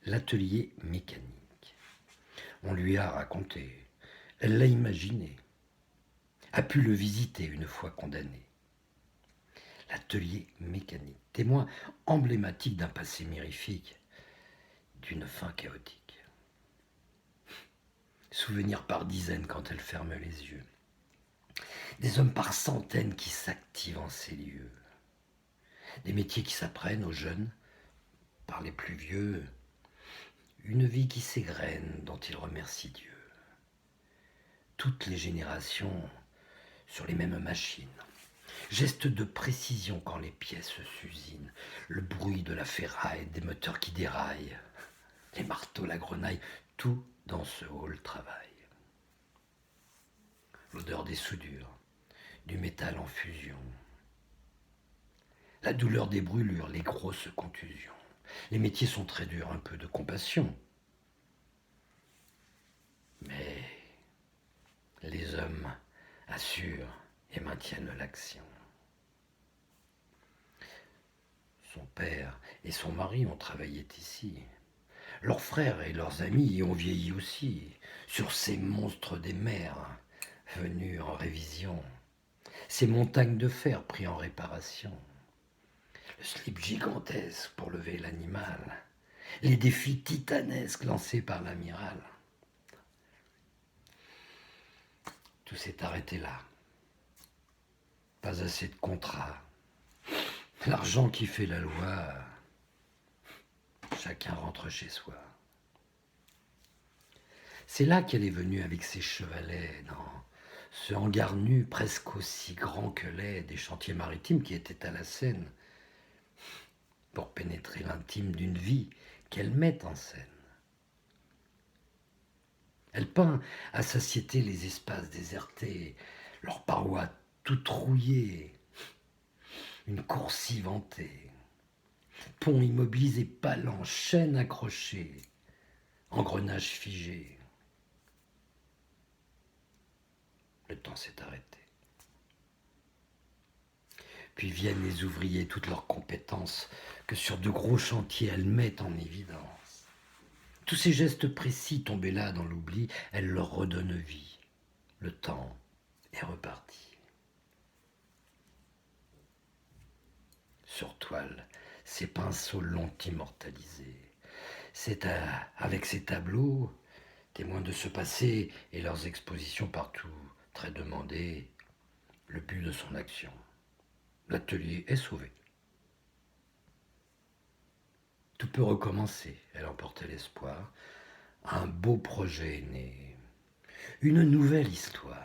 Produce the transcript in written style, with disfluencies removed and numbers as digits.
l'atelier mécanique. On lui a raconté, elle l'a imaginé, a pu le visiter une fois condamné. L'atelier mécanique, témoin emblématique d'un passé mirifique, d'une fin chaotique. Souvenirs par dizaines quand elle ferme les yeux. Des hommes par centaines qui s'activent en ces lieux. Des métiers qui s'apprennent aux jeunes, par les plus vieux. Une vie qui s'égrène, dont ils remercient Dieu. Toutes les générations sur les mêmes machines. Geste de précision quand les pièces s'usinent. Le bruit de la ferraille, des moteurs qui déraillent. Les marteaux, la grenaille, tout dans ce hall travail. L'odeur des soudures, du métal en fusion. La douleur des brûlures, les grosses contusions. Les métiers sont très durs, un peu de compassion. Mais les hommes assurent et maintiennent l'action. Son père et son mari ont travaillé ici. Leurs frères et leurs amis y ont vieilli aussi, sur ces monstres des mers, venus en révision, ces montagnes de fer pris en réparation, le slip gigantesque pour lever l'animal, les défis titanesques lancés par l'amiral. Tout s'est arrêté là. Pas assez de contrats. L'argent qui fait la loi, chacun rentre chez soi. C'est là qu'elle est venue avec ses chevalets, dans ce hangar nu presque aussi grand que l'est des chantiers maritimes qui étaient à la Seine, pour pénétrer l'intime d'une vie qu'elle met en scène. Elle peint à satiété les espaces désertés, leurs parois toutes rouillées, une coursive hantée, pont immobilisé, palans, chaînes accrochées, engrenages figés. Le temps s'est arrêté. Puis viennent les ouvriers, toutes leurs compétences que sur de gros chantiers elles mettent en évidence. Tous ces gestes précis tombés là dans l'oubli, elles leur redonnent vie. Le temps est reparti. Sur toile, ces pinceaux l'ont immortalisé. C'est avec ces tableaux, témoins de ce passé et leurs expositions partout très demandées, le but de son action. L'atelier est sauvé. Tout peut recommencer, elle emportait l'espoir. Un beau projet est né, une nouvelle histoire.